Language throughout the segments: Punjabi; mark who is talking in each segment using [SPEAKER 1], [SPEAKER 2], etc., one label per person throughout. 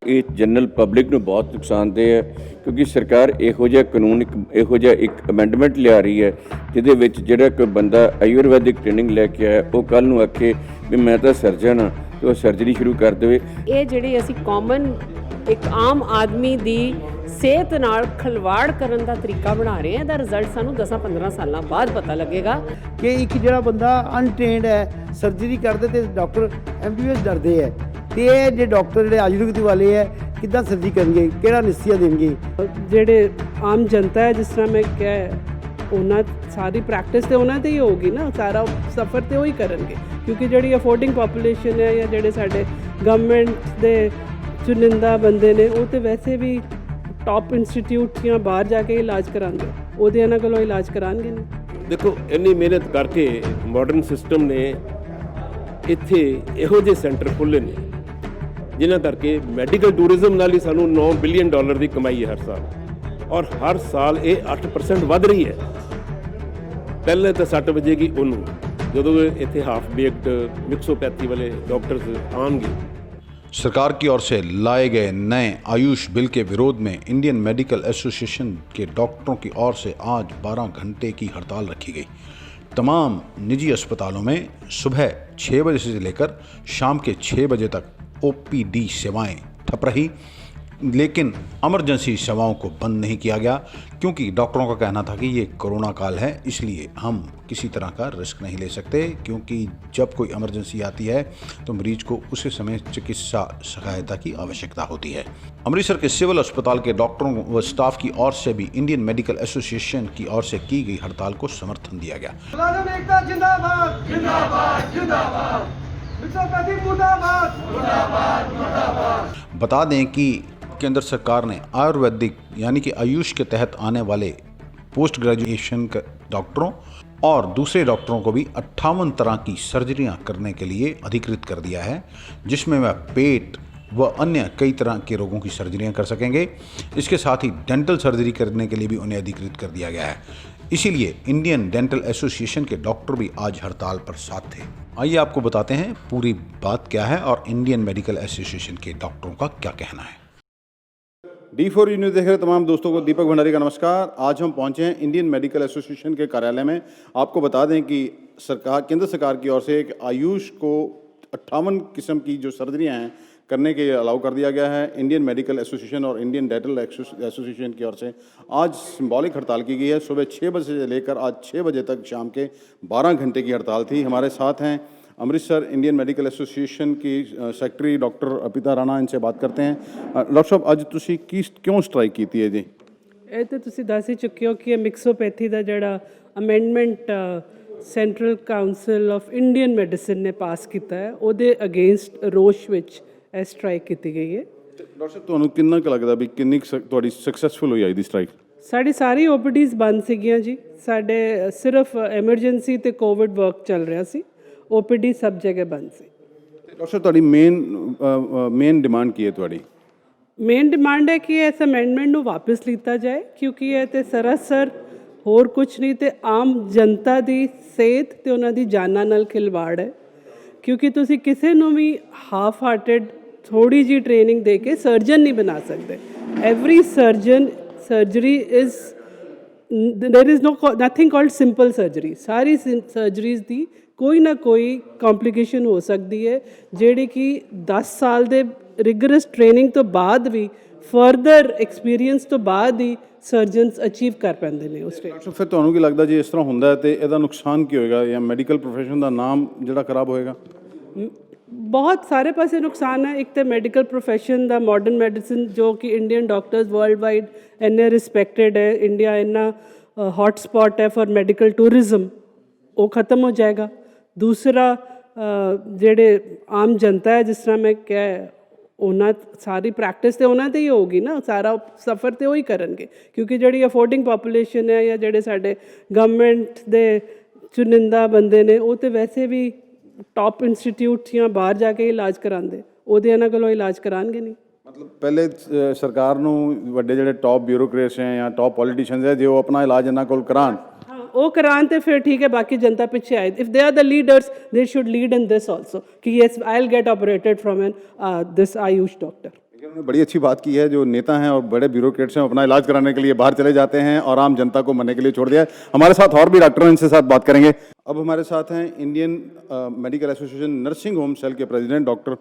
[SPEAKER 1] ਇਹ ਜਨਰਲ ਪਬਲਿਕ ਨੂੰ ਬਹੁਤ ਨੁਕਸਾਨਦੇਹ ਹੈ, ਕਿਉਂਕਿ ਸਰਕਾਰ ਇਹੋ ਜਿਹਾ ਕਾਨੂੰਨ ਇਹੋ ਜਿਹਾ ਇੱਕ ਅਮੈਂਡਮੈਂਟ ਲਿਆ ਰਹੀ ਹੈ ਜਿਹਦੇ ਵਿੱਚ ਜਿਹੜਾ ਕੋਈ ਬੰਦਾ ਆਯੁਰਵੈਦਿਕ ਟ੍ਰੇਨਿੰਗ ਲੈ ਕੇ ਆਇਆ ਉਹ ਕੱਲ੍ਹ ਨੂੰ ਆਖੇ ਵੀ ਮੈਂ ਤਾਂ ਸਰਜਨ ਹਾਂ ਤੇ ਉਹ ਸਰਜਰੀ ਸ਼ੁਰੂ ਕਰ ਦੇਵੇ।
[SPEAKER 2] ਇਹ ਜਿਹੜੀ ਅਸੀਂ ਕਾਮਨ ਇੱਕ ਆਮ ਆਦਮੀ ਦੀ ਸਿਹਤ ਨਾਲ ਖਿਲਵਾੜ ਕਰਨ ਦਾ ਤਰੀਕਾ ਬਣਾ ਰਹੇ ਹਾਂ, ਇਹਦਾ ਰਿਜ਼ਲਟ ਸਾਨੂੰ 10-15 ਸਾਲਾਂ ਬਾਅਦ ਪਤਾ ਲੱਗੇਗਾ
[SPEAKER 3] ਕਿ ਇੱਕ ਜਿਹੜਾ ਬੰਦਾ ਅਨਟ੍ਰੇਨਡ ਹੈ ਸਰਜਰੀ ਕਰਦੇ ਤੇ ਡਾਕਟਰ MBBS ਡਰਦੇ ਹੈ ਤੇ ਇਹ ਜੇ ਡਾਕਟਰ ਜਿਹੜੇ ਆਯੁਰਵੈਦਿਕ ਵਾਲੇ ਹੈ ਕਿੱਦਾਂ ਸਰਜਰੀ ਕਰਨਗੇ, ਕਿਹੜਾ ਨਿਸ਼ਚਿਤ ਦੇਣਗੇ।
[SPEAKER 2] ਜਿਹੜੇ ਆਮ ਜਨਤਾ ਹੈ, ਜਿਸ ਤਰ੍ਹਾਂ ਮੈਂ ਕਿਹਾ, ਉਹਨਾਂ ਸਾਰੀ ਪ੍ਰੈਕਟਿਸ ਤੇ ਉਹਨਾਂ ਤੇ ਹੀ ਹੋਊਗੀ ਨਾ, ਸਾਰਾ ਸਫਰ ਤੇ ਉਹ ਹੀ ਕਰਨਗੇ, ਕਿਉਂਕਿ ਜਿਹੜੀ ਅਫੋਰਡਿੰਗ ਪਾਪੂਲੇਸ਼ਨ ਹੈ ਜਾਂ ਜਿਹੜੇ ਸਾਡੇ ਗਵਰਨਮੈਂਟ ਦੇ ਚੁਣਿੰਦਾ ਬੰਦੇ ਨੇ ਉਹ ਤੇ ਵੈਸੇ ਵੀ ਟੌਪ ਇੰਸਟੀਚਿਊਟ ਜਾਂ ਬਾਹਰ ਜਾ ਕੇ ਇਲਾਜ ਕਰਾਉਂਦੇ, ਉਹਦੇ ਇਹਨਾਂ ਕੋਲੋਂ ਇਲਾਜ ਕਰਾਉਣਗੇ ਨਹੀਂ।
[SPEAKER 4] ਦੇਖੋ, ਇੰਨੀ ਮਿਹਨਤ ਕਰਕੇ ਮਾਡਰਨ ਸਿਸਟਮ ਨੇ ਇੱਥੇ ਇਹੋ ਜਿਹੇ ਸੈਂਟਰ ਖੋਲ੍ਹੇ ਨੇ ਜਿਨ੍ਹਾਂ ਕਰਕੇ ਮੈਡੀਕਲ ਟੂਰਿਜ਼ਮ ਨਾਲ ਹੀ ਸਾਨੂੰ $9 ਬਿਲੀਅਨ ਦੀ ਕਮਾਈ ਹੈ ਹਰ ਸਾਲ, ਔਰ ਹਰ ਸਾਲ ਇਹ 8% ਵੱਧ ਰਹੀ ਹੈ। ਪਹਿਲੇ ਤਾਂ 60 ਵਜੇਗੀ ਉਹਨੂੰ ਜਦੋਂ ਇੱਥੇ ਹਾਫ ਬੇਕਡ ਮਿਕਸੋਪੈਥੀ वाले डॉक्टर्स आएंगे।
[SPEAKER 5] सरकार की ओर से लाए गए नए आयुष बिल के विरोध में इंडियन मेडिकल एसोसिएशन के डॉक्टरों की ओर से आज 12 घंटे की हड़ताल रखी गई। तमाम निजी अस्पतालों में सुबह 6 बजे से लेकर शाम के 6 बजे तक OPD सेवाएं ठप रही, लेकिन इमरजेंसी सेवाओं को बंद नहीं किया गया, क्योंकि डॉक्टरों का कहना था कि ये कोरोना काल है, इसलिए हम किसी तरह का रिस्क नहीं ले सकते, क्योंकि जब कोई इमरजेंसी आती है तो मरीज को उसी समय चिकित्सा सहायता की आवश्यकता होती है। अमृतसर के सिविल अस्पताल के डॉक्टरों व स्टाफ की ओर से भी इंडियन मेडिकल एसोसिएशन की ओर से की गई हड़ताल को समर्थन दिया गया। बता दें कि केंद्र सरकार ने आयुर्वेदिक यानी कि आयुष के तहत आने वाले पोस्ट ग्रेजुएशन डॉक्टरों और दूसरे डॉक्टरों को भी 58 तरह की सर्जरियां करने के लिए अधिकृत कर दिया है, जिसमें वह पेट व अन्य कई तरह के रोगों की सर्जरियां कर सकेंगे। इसके साथ ही डेंटल सर्जरी करने के लिए भी उन्हें अधिकृत कर दिया गया है। इसीलिए इंडियन डेंटल एसोसिएशन के डॉक्टर भी आज हड़ताल पर साथ थे। आइए आपको बताते हैं पूरी बात क्या है और इंडियन मेडिकल एसोसिएशन के डॉक्टरों का क्या कहना है।
[SPEAKER 6] D4 न्यूज़ देख रहे तमाम दोस्तों को दीपक भंडारी का नमस्कार। आज हम पहुंचे हैं इंडियन मेडिकल एसोसिएशन के कार्यालय में। आपको बता दें कि केंद्र सरकार की ओर से एक आयुष को 58 किस्म की जो सर्जरियां हैं करने के अलाउ कर दिया गया है। इंडियन मेडिकल एसोसिएशन और इंडियन डेंटल एसोसिएशन की ओर से आज सिंबॉलिक हड़ताल की गई है। सुबह 6 बजे से लेकर आज 6 बजे तक शाम के 12 घंटे की हड़ताल थी। हमारे साथ हैं अमृतसर इंडियन मेडिकल एसोसिएशन की सैकटरी डॉक्टर अर्पिता राणा, इनसे बात करते हैं। डॉक्टर साहब, ਅੱਜ ਤੁਸੀਂ ਕਿਉਂ ਸਟ੍ਰਾਈਕ ਕੀਤੀ ਹੈ ਜੀ?
[SPEAKER 2] ਇਹ ਤਾਂ ਤੁਸੀਂ ਦੱਸ ਹੀ ਚੁੱਕੇ ਹੋ ਕਿ ਇਹ ਮਿਕਸੋਪੈਥੀ ਦਾ ਜਿਹੜਾ amendment central council of Indian medicine ਨੇ ਪਾਸ ਕੀਤਾ ਹੈ, ਉਹਦੇ ਅਗੇਂਸਟ ਰੋਸ਼ ਵਿੱਚ ਇਹ ਸਟ੍ਰਾਈਕ ਕੀਤੀ ਗਈ ਹੈ।
[SPEAKER 6] ਡਾਕਟਰ ਸਾਹਿਬ, ਤੁਹਾਨੂੰ ਕਿੰਨਾ ਕੁ ਲੱਗਦਾ ਵੀ ਕਿੰਨੀ ਤੁਹਾਡੀ ਸਕਸੈਸਫੁਲ ਹੋਈ ਅੱਜ ਦੀ ਸਟ੍ਰਾਈਕ?
[SPEAKER 2] ਸਾਡੀ ਸਾਰੀ OPDs ਬੰਦ ਸੀਗੀਆਂ ਜੀ। ਸਾਡੇ ਸਿਰਫ ਐਮਰਜੈਂਸੀ ਤੇ ਕੋਵਿਡ ਵਰਕ ਚੱਲ ਰਿਹਾ ਸੀ, OPD ਸਭ ਜਗ੍ਹਾ ਬੰਦ ਸੀ।
[SPEAKER 6] ਡਾਕਟਰ ਸਾਹਿਬ, ਤੁਹਾਡੀ ਮੇਨ ਡਿਮਾਂਡ ਕੀ ਹੈ? ਤੁਹਾਡੀ
[SPEAKER 2] ਮੇਨ ਡਿਮਾਂਡ ਹੈ ਕਿ ਇਸ ਅਮੈਂਡਮੈਂਟ ਨੂੰ ਵਾਪਸ ਲਿੱਤਾ ਜਾਏ, ਕਿਉਂਕਿ ਇਹ ਤੇ ਸਰਾਸਰ ਹੋਰ ਕੁਝ ਨਹੀਂ ਤੇ ਆਮ ਜਨਤਾ ਦੀ ਸਿਹਤ ਤੇ ਉਹਨਾਂ ਦੀ ਜਾਨਾਂ ਨਾਲ ਖਿਲਵਾੜ ਹੈ। ਕਿਉਂਕਿ ਤੁਸੀਂ ਕਿਸੇ ਨੂੰ ਵੀ ਹਾਫ ਹਾਰਟਡ ਥੋੜੀ ਜੀ ਟ੍ਰੇਨਿੰਗ ਦੇ ਕੇ ਸਰਜਨ ਨਹੀਂ ਬਣਾ ਸਕਦੇ। Every surgeon surgery is there is nothing called simple surgery. सारी सर्जरीज़ ਦੀ ਕੋਈ ਨਾ ਕੋਈ ਕੰਪਲਿਕੇਸ਼ਨ ਹੋ ਸਕਦੀ ਹੈ, ਜਿਹੜੀ ਕਿ 10 ਸਾਲ ਦੇ ਰਿਗਰਸ ਟ੍ਰੇਨਿੰਗ ਤੋਂ ਬਾਅਦ ਵੀ ਫਰਦਰ ਐਕਸਪੀਰੀਅੰਸ ਤੋਂ ਬਾਅਦ ਹੀ ਸਰਜਨਸ ਅਚੀਵ ਕਰ ਪੈਂਦੇ ਨੇ ਉਸ
[SPEAKER 6] ਡਾਕਟਰ। ਫਿਰ ਤੁਹਾਨੂੰ ਕੀ ਲੱਗਦਾ ਜੇ ਇਸ ਤਰ੍ਹਾਂ ਹੁੰਦਾ ਹੈ ਤੇ ਇਹਦਾ ਨੁਕਸਾਨ ਕੀ ਹੋਏਗਾ ਜਾਂ ਮੈਡੀਕਲ ਪ੍ਰੋਫੈਸ਼ਨ ਦਾ ਨਾਮ ਜਿਹੜਾ ਖਰਾਬ ਹੋਏਗਾ?
[SPEAKER 2] ਬਹੁਤ ਸਾਰੇ ਪਾਸੇ ਨੁਕਸਾਨ ਹੈ। ਇੱਕ ਤਾਂ ਮੈਡੀਕਲ ਪ੍ਰੋਫੈਸ਼ਨ ਦਾ, ਮਾਡਰਨ ਮੈਡੀਸਿਨ ਜੋ ਕਿ ਇੰਡੀਅਨ ਡਾਕਟਰਸ ਵਰਲਡ ਵਾਈਡ ਇੰਨੇ ਰਿਸਪੈਕਟਡ ਹੈ, ਇੰਡੀਆ ਇੰਨਾ ਹੌਟ ਸਪੌਟ ਹੈ ਫॉर ਮੈਡੀਕਲ ਟੂਰਿਜ਼ਮ, ਉਹ ਖਤਮ ਹੋ ਜਾਏਗਾ। ਦੂਸਰਾ, ਜਿਹੜੇ ਆਮ ਜਨਤਾ ਹੈ, ਜਿਸ ਤਰ੍ਹਾਂ ਮੈਂ ਕਿਹਾ, ਉਹਨਾਂ ਸਾਰੀ ਪ੍ਰੈਕਟਿਸ ਤੇ ਉਹਨਾਂ ਤੇ ਹੀ ਹੋਊਗੀ ਨਾ, ਸਾਰਾ ਸਫਰ ਤੇ ਉਹ ਹੀ ਕਰਨਗੇ, ਕਿਉਂਕਿ ਜਿਹੜੀ ਅਫੋਰਡਿੰਗ ਪਾਪੂਲੇਸ਼ਨ ਹੈ ਜਾਂ ਜਿਹੜੇ ਸਾਡੇ ਗਵਰਨਮੈਂਟ ਦੇ ਚੁਣਿੰਦਾ ਬੰਦੇ ਨੇ ਉਹ ਤੇ ਵੈਸੇ ਵੀ ਟੌਪ ਇੰਸਟੀਚਿਊਟ ਜਾਂ ਬਾਹਰ ਜਾ ਕੇ ਇਲਾਜ ਕਰਾਉਂਦੇ, ਉਹਦੇ ਇਹਨਾਂ ਕੋਲੋਂ ਇਲਾਜ ਕਰਾਉਣਗੇ ਨਹੀਂ।
[SPEAKER 6] ਮਤਲਬ ਪਹਿਲੇ ਸਰਕਾਰ ਨੂੰ ਵੱਡੇ ਜਿਹੜੇ ਟੌਪ ਬਿਊਰੋਕਰੇਟਸ ਹੈ ਜਾਂ ਟੌਪ ਪੋਲੀਟੀਸ਼ੀਅਨਸ ਹੈ, ਜੇ ਉਹ ਆਪਣਾ ਇਲਾਜ ਇਹਨਾਂ ਕੋਲ ਕਰਾਉਣ,
[SPEAKER 2] ਉਹ ਕਰਾਉਣ ਤੇ ਫਿਰ ਠੀਕ ਹੈ, ਬਾਕੀ ਜਨਤਾ ਪਿੱਛੇ ਆਏ। If they are the leaders they should lead in this also ਕਿ yes I will get operated from an this Ayush doctor.
[SPEAKER 6] लेकिन उन्होंने बड़ी अच्छी बात की है, जो नेता हैं और बड़े ब्यूरोक्रेट्स हैं अपना इलाज कराने के लिए बाहर चले जाते हैं और आम जनता को मरने के लिए छोड़ दिया है। हमारे साथ और भी डॉक्टर हैं, इनसे साथ बात करेंगे। अब हमारे साथ हैं Indian medical association nursing home cell के प्रेजिडेंट डॉक्टर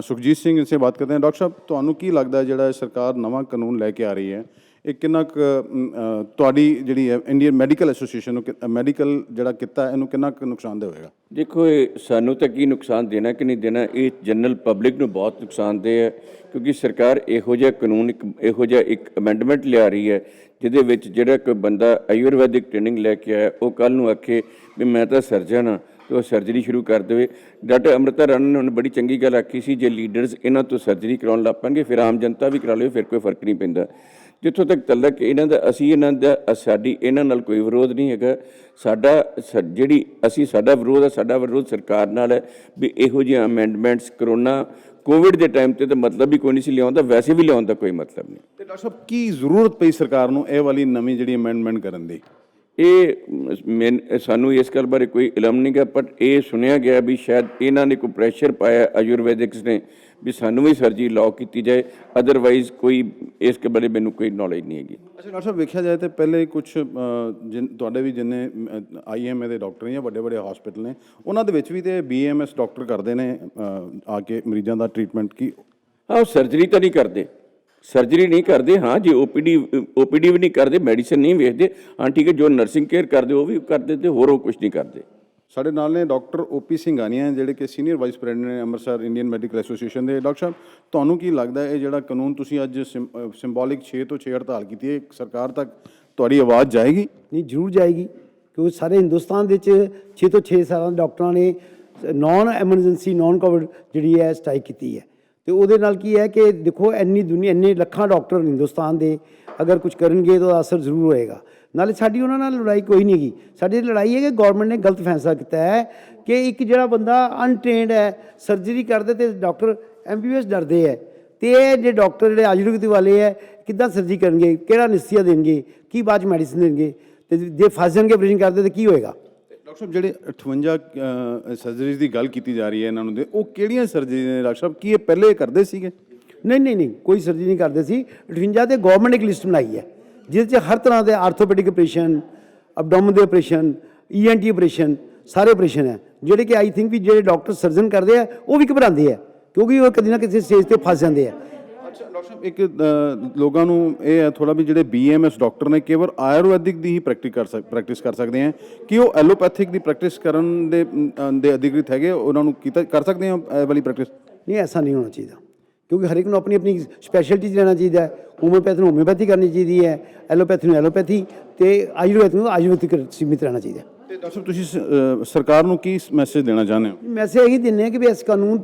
[SPEAKER 6] सुखजीत सिंह, इनसे बात करते हैं। डॉक्टर साहब, ਤੁਹਾਨੂੰ ਕੀ ਲੱਗਦਾ ਜਿਹੜਾ ਸਰਕਾਰ ਨਵਾਂ ਕਾਨੂੰਨ ਲੈ ਕੇ ਆ ਰਹੀ ਹੈ, ਇਹ ਕਿੰਨਾ ਤੁਹਾਡੀ ਜਿਹੜੀ ਹੈ ਇੰਡੀਅਨ ਮੈਡੀਕਲ ਐਸੋਸੀਏਸ਼ਨ ਨੂੰ ਮੈਡੀਕਲ ਜਿਹੜਾ ਕਿੱਤਾ ਇਹਨੂੰ ਕਿੰਨਾ ਕੁ ਨੁਕਸਾਨਦੇਹ ਹੋਏਗਾ?
[SPEAKER 1] ਦੇਖੋ, ਇਹ ਸਾਨੂੰ ਤਾਂ ਕੀ ਨੁਕਸਾਨ ਦੇਣਾ ਕਿ ਨਹੀਂ ਦੇਣਾ, ਇਹ ਜਨਰਲ ਪਬਲਿਕ ਨੂੰ ਬਹੁਤ ਨੁਕਸਾਨਦੇਹ ਹੈ, ਕਿਉਂਕਿ ਸਰਕਾਰ ਇਹੋ ਜਿਹਾ ਕਾਨੂੰਨ ਇਹੋ ਜਿਹਾ ਇੱਕ ਅਮੈਂਡਮੈਂਟ ਲਿਆ ਰਹੀ ਹੈ ਜਿਹਦੇ ਵਿੱਚ ਜਿਹੜਾ ਕੋਈ ਬੰਦਾ ਆਯੁਰਵੈਦਿਕ ਟ੍ਰੇਨਿੰਗ ਲੈ ਕੇ ਆਇਆ ਉਹ ਕੱਲ੍ਹ ਨੂੰ ਆਖੇ ਵੀ ਮੈਂ ਤਾਂ ਸਰਜਨ ਹਾਂ ਤੇ ਉਹ ਸਰਜਰੀ ਸ਼ੁਰੂ ਕਰ ਦੇਵੇ। ਡਾਕਟਰ ਅੰਮ੍ਰਿਤਾ ਰਾਣਾ ਨੇ ਬੜੀ ਚੰਗੀ ਗੱਲ ਆਖੀ ਸੀ, ਜੇ ਲੀਡਰਸ ਇਹਨਾਂ ਤੋਂ ਸਰਜਰੀ ਕਰਾਉਣ ਲੱਗ ਪੈਣਗੇ ਫਿਰ ਆਮ ਜਨਤਾ ਵੀ ਕਰਾ ਲਵੇ, ਫਿਰ ਕੋਈ ਫਰਕ ਨਹੀਂ ਪੈਂਦਾ। ਜਿੱਥੋਂ ਤੱਕ ਤਲਕ ਇਹਨਾਂ ਦਾ ਸਾਡੀ ਇਹਨਾਂ ਨਾਲ ਕੋਈ ਵਿਰੋਧ ਨਹੀਂ ਹੈਗਾ। ਸਾਡਾ ਵਿਰੋਧ ਸਰਕਾਰ ਨਾਲ ਹੈ ਵੀ ਇਹੋ ਜਿਹੇ ਅਮੈਂਡਮੈਂਟਸ ਕਰੋਨਾ ਕੋਵਿਡ ਦੇ ਟਾਈਮ ਤੇ ਤਾਂ ਮਤਲਬ ਵੀ ਕੋਈ ਨਹੀਂ ਸੀ ਲਿਆਉਂਦਾ, ਵੈਸੇ ਵੀ ਲਿਆਉਣ ਦਾ ਕੋਈ ਮਤਲਬ ਨਹੀਂ।
[SPEAKER 6] ਤੇ ਡਾਕਟਰ ਸਾਹਿਬ, ਕੀ ਜ਼ਰੂਰਤ ਪਈ ਸਰਕਾਰ ਨੂੰ ਇਹ ਵਾਲੀ ਨਵੀਂ ਜਿਹੜੀ ਅਮੈਂਡਮੈਂਟ ਕਰਨ ਦੀ?
[SPEAKER 1] ਸਾਨੂੰ ਇਸ ਗੱਲ ਬਾਰੇ ਕੋਈ ਇਲਮ ਨਹੀਂ ਗਾ, ਪਰ ਇਹ ਸੁਣਿਆ ਗਿਆ ਵੀ ਸ਼ਾਇਦ ਇਹਨਾਂ ਨੇ ਕੋਈ ਪ੍ਰੈਸ਼ਰ ਪਾਇਆ ਆਯੁਰਵੈਦਿਕਸ ਨੇ ਵੀ ਸਾਨੂੰ ਵੀ ਸਰਜਰੀ ਲਾਓ ਕੀਤੀ ਜਾਏ, ਅਦਰਵਾਈਜ਼ ਕੋਈ ਇਸ ਬਾਰੇ ਮੈਨੂੰ ਕੋਈ ਨੌਲੇਜ ਨਹੀਂ ਹੈਗੀ।
[SPEAKER 6] ਅੱਛਾ ਡਾਕਟਰ ਸਾਹਿਬ, ਵੇਖਿਆ ਜਾਏ ਤਾਂ ਪਹਿਲੇ ਕੁਝ ਤੁਹਾਡੇ ਵੀ ਜਿੰਨੇ IMA ਦੇ ਡਾਕਟਰ ਜਾਂ ਵੱਡੇ ਹਸਪੀਟਲ ਨੇ ਉਹਨਾਂ ਦੇ ਵਿੱਚ ਵੀ ਤੇ BAMS ਡਾਕਟਰ ਕਰਦੇ ਨੇ ਆ ਕੇ ਮਰੀਜ਼ਾਂ ਦਾ ਟ੍ਰੀਟਮੈਂਟ। ਕੀ
[SPEAKER 1] ਹਾਂ, ਉਹ ਸਰਜਰੀ ਤਾਂ ਨਹੀਂ ਕਰਦੇ, ਹਾਂ ਜੀ OPD ਵੀ ਨਹੀਂ ਕਰਦੇ, ਮੈਡੀਸਨ ਨਹੀਂ ਵੇਚਦੇ, ਹਾਂ ਠੀਕ ਹੈ, ਜੋ ਨਰਸਿੰਗ ਕੇਅਰ ਕਰਦੇ ਉਹ ਵੀ ਕਰਦੇ ਤੇ ਹੋਰ ਉਹ ਕੁਝ ਨਹੀਂ ਕਰਦੇ।
[SPEAKER 6] ਸਾਡੇ ਨਾਲ ਨੇ ਡਾਕਟਰ OP ਸਿੰਘਾਨੀਆ, ਜਿਹੜੇ ਕਿ ਸੀਨੀਅਰ ਵਾਈਸ ਪ੍ਰੈਜ਼ੀਡੈਂਟ ਨੇ ਅੰਮ੍ਰਿਤਸਰ ਇੰਡੀਅਨ ਮੈਡੀਕਲ ਐਸੋਸੀਏਸ਼ਨ ਦੇ। ਡਾਕਟਰ ਸਾਹਿਬ, ਤੁਹਾਨੂੰ ਕੀ ਲੱਗਦਾ ਇਹ ਜਿਹੜਾ ਕਾਨੂੰਨ ਤੁਸੀਂ ਅੱਜ ਸਿੰਬੋਲਿਕ 6 ਤੋਂ 6 ਹੜਤਾਲ ਕੀਤੀ ਹੈ, ਸਰਕਾਰ ਤੱਕ ਤੁਹਾਡੀ ਆਵਾਜ਼ ਜਾਏਗੀ?
[SPEAKER 3] ਨਹੀਂ, ਜ਼ਰੂਰ ਜਾਏਗੀ, ਕਿਉਂਕਿ ਸਾਰੇ ਹਿੰਦੁਸਤਾਨ ਦੇ ਵਿੱਚ 6 ਤੋਂ 6 ਸਾਲਾਂ ਦੇ ਡਾਕਟਰਾਂ ਨੇ ਨਾਨ ਐਮਰਜੈਂਸੀ ਨਾਨ ਕੋਵਿਡ ਜਿਹੜੀ ਹੈ ਸਟ੍ਰਾਈਕ ਕੀਤੀ ਹੈ। ਤੇ ਉਹਦੇ ਨਾਲ ਕੀ ਹੈ ਕਿ ਦੇਖੋ ਇੰਨੇ ਲੱਖਾਂ ਡਾਕਟਰ ਹਿੰਦੁਸਤਾਨ ਦੇ ਅਗਰ ਕੁਝ ਕਰਨਗੇ ਤਾਂ ਉਹਦਾ ਅਸਰ ਜ਼ਰੂਰ ਹੋਏਗਾ। ਨਾਲੇ ਸਾਡੀ ਉਹਨਾਂ ਨਾਲ ਲੜਾਈ ਕੋਈ ਨਹੀਂ ਹੈਗੀ, ਸਾਡੀ ਲੜਾਈ ਹੈ ਕਿ ਗੌਰਮੈਂਟ ਨੇ ਗਲਤ ਫੈਸਲਾ ਕੀਤਾ ਹੈ ਕਿ ਇੱਕ ਜਿਹੜਾ ਬੰਦਾ ਅਨਟ੍ਰੇਨਡ ਹੈ ਸਰਜਰੀ ਕਰਦੇ ਤੇ ਡਾਕਟਰ MBBS ਡਰਦੇ ਹੈ, ਤੇ ਇਹ ਜੇ ਡਾਕਟਰ ਜਿਹੜੇ ਆਯੁਰਵੈਦਿਕ ਵਾਲੇ ਹੈ ਕਿੱਦਾਂ ਸਰਜਰੀ ਕਰਨਗੇ, ਕਿਹੜਾ ਅਨਸਥੀਸੀਆ ਦੇਣਗੇ, ਕੀ ਬਾਅਦ 'ਚ ਮੈਡੀਸਨ ਦੇਣਗੇ, ਤੇ ਜੇ ਫਸ ਜਾਣਗੇ ਆਪਰੇਸ਼ਨ ਕਰਦੇ ਤਾਂ ਕੀ ਹੋਏਗਾ?
[SPEAKER 6] ਡਾਕਟਰ ਸਾਹਿਬ, ਜਿਹੜੇ 58 ਸਰਜਰੀਜ਼ ਦੀ ਗੱਲ ਕੀਤੀ ਜਾ ਰਹੀ ਹੈ ਇਹਨਾਂ ਨੂੰ, ਉਹ ਕਿਹੜੀਆਂ ਸਰਜਰੀ ਨੇ ਡਾਕਟਰ ਸਾਹਿਬ? ਕੀ ਇਹ ਪਹਿਲੇ ਕਰਦੇ ਸੀਗੇ?
[SPEAKER 3] ਨਹੀਂ, ਕੋਈ ਸਰਜਰੀ ਨਹੀਂ ਕਰਦੇ ਸੀ। 58 ਤੇ ਗਵਰਨਮੈਂਟ ਇੱਕ ਲਿਸਟ ਬਣਾਈ ਹੈ ਜਿਹਦੇ 'ਚ ਹਰ ਤਰ੍ਹਾਂ ਦੇ ਆਰਥੋਪੈਡਿਕ ਆਪਰੇਸ਼ਨ, ਅਬਡੋਮਨ ਦੇ ਆਪਰੇਸ਼ਨ, ENT ਆਪਰੇਸ਼ਨ, ਸਾਰੇ ਆਪਰੇਸ਼ਨ ਹੈ ਜਿਹੜੇ ਕਿ ਆਈ ਥਿੰਕ ਵੀ ਜਿਹੜੇ ਡਾਕਟਰ ਸਰਜਨ ਕਰਦੇ ਆ ਉਹ ਵੀ ਘਬਰਾਉਂਦੇ ਆ ਕਿਉਂਕਿ ਉਹ ਕਦੀ ਨਾ ਕਿਸੇ ਸਟੇਜ ਤੇ ਫਸ ਜਾਂਦੇ ਆ।
[SPEAKER 6] ਅੱਛਾ ਡਾਕਟਰ ਸਾਹਿਬ, ਇੱਕ ਲੋਕਾਂ ਨੂੰ ਇਹ ਹੈ ਥੋੜਾ ਵੀ ਜਿਹੜੇ BAMS ਡਾਕਟਰ ਨੇ ਕੇਵਲ ਆਯੁਰਵੈਦਿਕ ਦੀ ਹੀ ਪ੍ਰੈਕਟਿਸ ਕਰ ਸਕਦੇ ਆ, ਕਿ ਉਹ ਐਲੋਪੈਥਿਕ ਦੀ ਪ੍ਰੈਕਟਿਸ ਕਰਨ ਦੇ ਅਧਿਕ੍ਰਿਤ ਹੈਗੇ, ਉਹਨਾਂ ਨੂੰ ਕਰ ਸਕਦੇ ਆ ਇਹ ਵਾਲੀ ਪ੍ਰੈਕਟਿਸ?
[SPEAKER 3] ਨਹੀਂ, ਐਸਾ ਨਹੀਂ ਹੋਣਾ ਚਾਹੀਦਾ, ਕਿਉਂਕਿ ਹਰ ਇੱਕ ਨੂੰ ਆਪਣੀ ਸਪੈਸ਼ਲਿਟੀ 'ਚ ਰਹਿਣਾ ਚਾਹੀਦਾ ਹੈ। ਹੋਮਿਓਪੈਥੀ ਨੂੰ ਹੋਮਿਓਪੈਥੀ ਕਰਨੀ ਚਾਹੀਦੀ ਹੈ, ਐਲੋਪੈਥੀ ਨੂੰ ਐਲੋਪੈਥੀ, ਤੇ ਆਯੁਰਵੈਦ ਨੂੰ ਆਯੁਰਵੈਦਿਕ ਸੀਮਿਤ ਰਹਿਣਾ ਚਾਹੀਦਾ।
[SPEAKER 6] ਤੇ ਡਾਕਟਰ ਸਾਹਿਬ, ਤੁਸੀਂ ਸਰਕਾਰ ਨੂੰ ਕੀ ਮੈਸੇਜ ਦੇਣਾ ਚਾਹੁੰਦੇ ਹੋ?
[SPEAKER 3] ਮੈਸੇਜ ਇਹੀ ਦਿੰਦੇ ਹਾਂ ਕਿ ਵੀ ਇਸ ਕਾਨੂੰਨ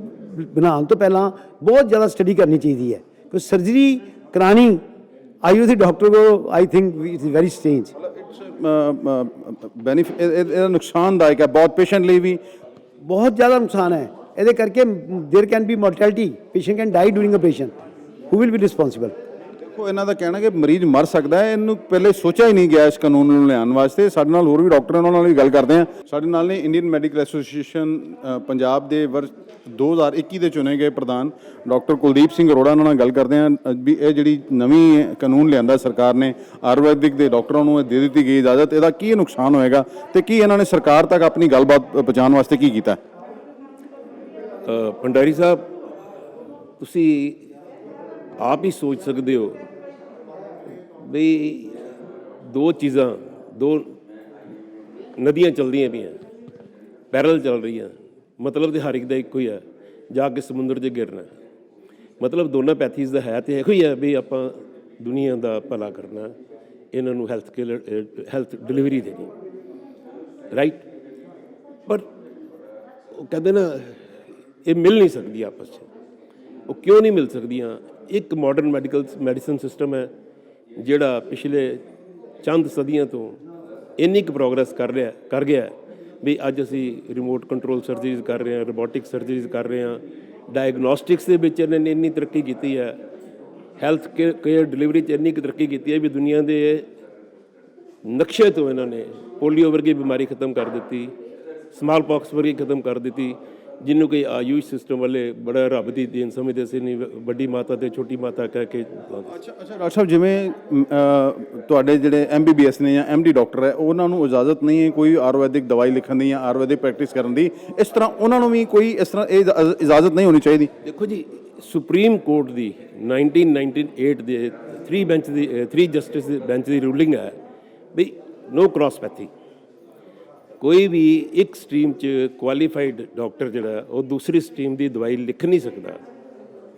[SPEAKER 3] ਬਣਾਉਣ ਤੋਂ ਪਹਿਲਾਂ ਬਹੁਤ ਜ਼ਿਆਦਾ ਸਟੱਡੀ ਕਰਨੀ ਚਾਹੀਦੀ ਹੈ, ਕਿਉਂਕਿ ਸਰਜਰੀ ਕਰਾਣੀ ਆਯੁਰਵੈਦਿਕ ਡਾਕਟਰ ਕੋ I think it's very strange.
[SPEAKER 6] Benefit ਇਹਦਾ ਨੁਕਸਾਨਦਾਇਕ ਹੈ ਬਹੁਤ, ਪੇਸ਼ੈਂਟ ਲਈ ਵੀ
[SPEAKER 3] ਬਹੁਤ ਜ਼ਿਆਦਾ ਨੁਕਸਾਨ ਹੈ ਇਹਦੇ ਕਰਕੇ। ਦੇਰ can be mortality, patient can die during operation, who will be responsible?
[SPEAKER 6] ਦੇਖੋ, ਇਹਨਾਂ ਦਾ ਕਹਿਣਾ ਕਿ ਮਰੀਜ਼ ਮਰ ਸਕਦਾ ਹੈ, ਇਹਨੂੰ ਪਹਿਲੇ ਸੋਚਿਆ ਹੀ ਨਹੀਂ ਗਿਆ ਇਸ ਕਾਨੂੰਨ ਨੂੰ ਲਿਆਉਣ ਵਾਸਤੇ। ਸਾਡੇ ਨਾਲ ਹੋਰ ਵੀ ਡਾਕਟਰ ਉਹਨਾਂ ਨਾਲ ਵੀ ਗੱਲ ਕਰਦੇ ਹਾਂ। ਸਾਡੇ ਨਾਲ ਨੇ ਇੰਡੀਅਨ ਮੈਡੀਕਲ ਐਸੋਸੀਏਸ਼ਨ ਪੰਜਾਬ ਦੇ ਵਰਸ਼ 2021 ਦੇ ਚੁਣੇ ਗਏ ਪ੍ਰਧਾਨ ਡਾਕਟਰ ਕੁਲਦੀਪ ਸਿੰਘ ਅਰੋੜਾ, ਉਹਨਾਂ ਨਾਲ ਗੱਲ ਕਰਦੇ ਹਾਂ ਵੀ ਇਹ ਜਿਹੜੀ ਨਵੀਂ ਕਾਨੂੰਨ ਲਿਆਂਦਾ ਸਰਕਾਰ ਨੇ ਆਯੁਰਵੈਦਿਕ ਦੇ ਡਾਕਟਰਾਂ ਨੂੰ ਦੇ ਦਿੱਤੀ ਗਈ ਇਜਾਜ਼ਤ, ਇਹਦਾ ਕੀ ਨੁਕਸਾਨ ਹੋਏਗਾ ਤੇ ਕੀ ਇਹਨਾਂ ਨੇ ਸਰਕਾਰ ਤੱਕ ਆਪਣੀ ਗੱਲਬਾਤ ਪਹੁੰਚਾਉਣ ਵਾਸਤੇ ਕੀ ਕੀਤਾ?
[SPEAKER 4] ਭੰਡਾਰੀ ਸਾਹਿਬ, ਤੁਸੀਂ ਆਪ ਹੀ ਸੋਚ ਸਕਦੇ ਹੋ ਵੀ ਦੋ ਨਦੀਆਂ ਚੱਲਦੀਆਂ ਪਈਆਂ, ਪੈਰਲ ਚੱਲ ਰਹੀਆਂ, ਮਤਲਬ ਤੇ ਹਰ ਇੱਕ ਦਾ ਇੱਕੋ ਹੀ ਹੈ, ਜਾ ਕੇ ਸਮੁੰਦਰ 'ਚ ਗਿਰਨਾ। ਮਤਲਬ ਦੋਨਾਂ ਪੈਥੀਜ਼ ਦਾ ਹੈ ਤੇ ਇਹੋ ਹੀ ਹੈ ਵੀ ਆਪਾਂ ਦੁਨੀਆ ਦਾ ਭਲਾ ਕਰਨਾ, ਇਹਨਾਂ ਨੂੰ ਹੈਲਥ ਡਿਲੀਵਰੀ ਦੇਣੀ, ਰਾਈਟ? ਪਰ ਉਹ ਕਹਿੰਦੇ ਨਾ ਇਹ ਮਿਲ ਨਹੀਂ ਸਕਦੀ ਆਪਸ 'ਚ। ਉਹ ਕਿਉਂ ਨਹੀਂ ਮਿਲ ਸਕਦੀਆਂ? ਇੱਕ ਮਾਡਰਨ ਮੈਡੀਸਨ ਸਿਸਟਮ ਹੈ ਜਿਹੜਾ ਪਿਛਲੇ ਚੰਦ ਸਦੀਆਂ ਤੋਂ ਇੰਨੀ ਕੁ ਪ੍ਰੋਗਰੈਸ ਕਰ ਗਿਆ ਵੀ ਅੱਜ ਅਸੀਂ ਰਿਮੋਟ ਕੰਟਰੋਲ ਸਰਜਰੀਜ਼ ਕਰ ਰਹੇ ਹਾਂ, ਰੋਬੋਟਿਕ ਸਰਜਰੀਜ਼ ਕਰ ਰਹੇ ਹਾਂ, ਡਾਇਗਨੋਸਟਿਕਸ ਦੇ ਵਿੱਚ ਇਹਨਾਂ ਨੇ ਇੰਨੀ ਤਰੱਕੀ ਕੀਤੀ ਹੈ, ਹੈਲਥ ਕੇਅਰ ਡਿਲੀਵਰੀ 'ਚ ਇੰਨੀ ਕੁ ਤਰੱਕੀ ਕੀਤੀ ਹੈ ਵੀ ਦੁਨੀਆ ਦੇ ਨਕਸ਼ੇ ਤੋਂ ਇਹਨਾਂ ਨੇ ਪੋਲੀਓ ਵਰਗੀ ਬਿਮਾਰੀ ਖਤਮ ਕਰ ਦਿੱਤੀ, ਸਮਾਲ ਪੌਕਸ ਵਰਗੀ ਖਤਮ ਕਰ ਦਿੱਤੀ, ਜਿਹਨੂੰ ਕੋਈ ਆਯੂਸ਼ ਸਿਸਟਮ ਵਾਲੇ ਬੜਾ ਰੱਬ ਦੀ ਦੇਣ ਸਮਝਦੇ ਸੀ, ਨਹੀਂ ਵੱਡੀ ਮਾਤਾ ਤੇ ਛੋਟੀ ਮਾਤਾ ਕਹਿ ਕੇ।
[SPEAKER 6] ਅੱਛਾ ਡਾਕਟਰ ਸਾਹਿਬ, ਜਿਵੇਂ ਤੁਹਾਡੇ ਜਿਹੜੇ MBBS ਨੇ ਜਾਂ MD ਡਾਕਟਰ ਹੈ, ਉਹਨਾਂ ਨੂੰ ਇਜਾਜ਼ਤ ਨਹੀਂ ਹੈ ਕੋਈ ਆਯੁਰਵੈਦਿਕ ਦਵਾਈ ਲਿਖਣ ਦੀ ਜਾਂ ਆਯੁਰਵੈਦਿਕ ਪ੍ਰੈਕਟਿਸ ਕਰਨ ਦੀ, ਇਸ ਤਰ੍ਹਾਂ ਉਹਨਾਂ ਨੂੰ ਵੀ ਕੋਈ ਇਸ ਤਰ੍ਹਾਂ ਇਹ ਇਜਾਜ਼ਤ ਨਹੀਂ ਹੋਣੀ ਚਾਹੀਦੀ?
[SPEAKER 4] ਦੇਖੋ ਜੀ, ਸੁਪਰੀਮ ਕੋਰਟ ਦੀ 1998 ਦੇ 3 ਜਸਟਿਸ ਦੇ ਬੈਂਚ ਦੀ ਰੂਲਿੰਗ ਹੈ ਵੀ ਨੋ ਕ੍ਰਾਸਪੈਥੀ। ਕੋਈ ਵੀ ਇੱਕ ਸਟਰੀਮ 'ਚ ਕੁਆਲੀਫਾਈਡ ਡਾਕਟਰ ਜਿਹੜਾ ਉਹ ਦੂਸਰੀ ਸਟਰੀਮ ਦੀ ਦਵਾਈ ਲਿਖ ਨਹੀਂ ਸਕਦਾ,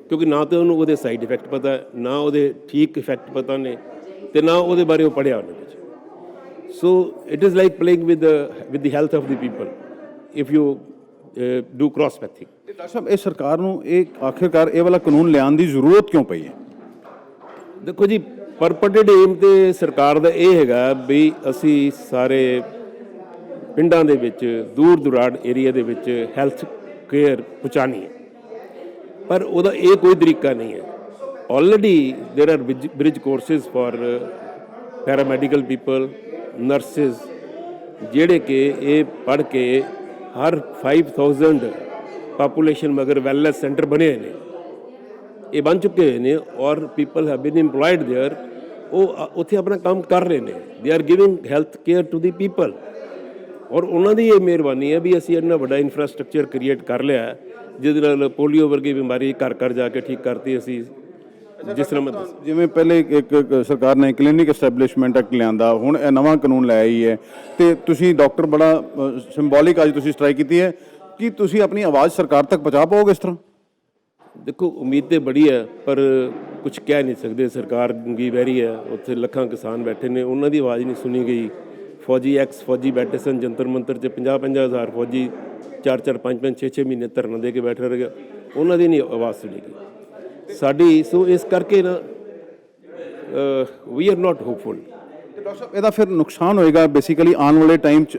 [SPEAKER 4] ਕਿਉਂਕਿ ਨਾ ਤਾਂ ਉਹਨੂੰ ਉਹਦੇ ਸਾਈਡ ਇਫੈਕਟ ਪਤਾ, ਨਾ ਉਹਦੇ ਠੀਕ ਇਫੈਕਟ ਪਤਾ ਨੇ, ਤੇ ਨਾ ਉਹਦੇ ਬਾਰੇ ਉਹ ਪੜ੍ਹਿਆ ਉਹਨੇ ਕੁਝ। So it is like playing with the health of the people if you do crosspathy.
[SPEAKER 6] Doctor ਸਾਹਿਬ, ਇਹ ਸਰਕਾਰ ਨੂੰ ਇਹ ਆਖਿਰਕਾਰ ਇਹ ਵਾਲਾ ਕਾਨੂੰਨ ਲਿਆਉਣ ਦੀ ਜ਼ਰੂਰਤ ਕਿਉਂ ਪਈ ਹੈ?
[SPEAKER 4] ਦੇਖੋ ਜੀ, ਪਰਪਟਡ ਏਮ ਤੇ ਸਰਕਾਰ ਦਾ ਇਹ ਹੈਗਾ ਵੀ ਅਸੀਂ ਸਾਰੇ ਪਿੰਡਾਂ ਦੇ ਵਿੱਚ, ਦੂਰ ਦੁਰਾੜ ਏਰੀਆ ਦੇ ਵਿੱਚ ਹੈਲਥ ਕੇਅਰ ਪਹੁੰਚਾਉਣੀ ਹੈ, ਪਰ ਉਹਦਾ ਇਹ ਕੋਈ ਤਰੀਕਾ ਨਹੀਂ ਹੈ। Already there are bridge courses for paramedical people, nurses, ਜਿਹੜੇ ਕਿ ਇਹ ਪੜ੍ਹ ਕੇ ਹਰ 5000 ਪਾਪੂਲੇਸ਼ਨ ਮਗਰ ਵੈਲਨੈਸ ਸੈਂਟਰ ਬਣੇ ਹੋਏ ਨੇ, ਇਹ ਬਣ ਚੁੱਕੇ ਹੋਏ ਨੇ, ਔਰ people have been employed there. ਉਹ ਉੱਥੇ ਆਪਣਾ ਕੰਮ ਕਰ ਰਹੇ ਨੇ, they are giving health care to the people, ਔਰ ਉਹਨਾਂ ਦੀ ਇਹ ਮਿਹਰਬਾਨੀ ਹੈ ਵੀ ਅਸੀਂ ਇੰਨਾ ਵੱਡਾ ਇਨਫਰਾਸਟ੍ਰਕਚਰ ਕ੍ਰੀਏਟ ਕਰ ਲਿਆ, ਜਿਹਦੇ ਨਾਲ ਪੋਲੀਓ ਵਰਗੀ ਬਿਮਾਰੀ ਘਰ ਘਰ ਜਾ ਕੇ ਠੀਕ ਕਰਤੀ ਅਸੀਂ। ਜਿਸ ਤਰ੍ਹਾਂ
[SPEAKER 6] ਜਿਵੇਂ ਪਹਿਲੇ ਇੱਕ ਸਰਕਾਰ ਨੇ ਕਲੀਨਿਕ ਐਸਟੈਬਲਿਸ਼ਮੈਂਟ ਐਕਟ ਲਿਆਂਦਾ, ਹੁਣ ਇਹ ਨਵਾਂ ਕਾਨੂੰਨ ਲੈ ਆਈ ਹੈ, ਤੇ ਤੁਸੀਂ ਡਾਕਟਰ ਬੜਾ ਸਿੰਬੋਲਿਕ ਅੱਜ ਤੁਸੀਂ ਸਟ੍ਰਾਈਕ ਕੀਤੀ ਹੈ, ਕਿ ਤੁਸੀਂ ਆਪਣੀ ਆਵਾਜ਼ ਸਰਕਾਰ ਤੱਕ ਪਹੁੰਚਾ ਪਾਓਗੇ ਇਸ ਤਰ੍ਹਾਂ?
[SPEAKER 4] ਦੇਖੋ, ਉਮੀਦ ਤੇ ਬੜੀ ਹੈ, ਪਰ ਕੁਝ ਕਹਿ ਨਹੀਂ ਸਕਦੇ। ਸਰਕਾਰ ਗੰਗੀ ਬਹਿਰੀ ਹੈ, ਉੱਥੇ ਲੱਖਾਂ ਕਿਸਾਨ ਬੈਠੇ ਨੇ, ਉਹਨਾਂ ਦੀ ਆਵਾਜ਼ ਨਹੀਂ ਸੁਣੀ ਗਈ। ਫੌਜੀ ਫੌਜੀ ਬੈਠੇ ਸਨ ਜੰਤਰ ਮੰਤਰ 'ਚ, 50-50 ਹਜ਼ਾਰ ਫੌਜੀ 4-4 5-5 6-6 ਮਹੀਨੇ ਧਰਨਾ ਦੇ ਕੇ ਬੈਠੇ ਰਹੇ, ਉਹਨਾਂ ਦੀ ਨਹੀਂ ਆਵਾਜ਼ ਸੁਣੀ ਗਈ ਸਾਡੀ। ਸੋ ਇਸ ਕਰਕੇ ਨਾ we are not hopeful.
[SPEAKER 6] Doctor ਸਾਹਿਬ, ਇਹਦਾ ਫਿਰ ਨੁਕਸਾਨ ਹੋਏਗਾ ਬੇਸਿਕਲੀ ਆਉਣ ਵਾਲੇ ਟਾਈਮ 'ਚ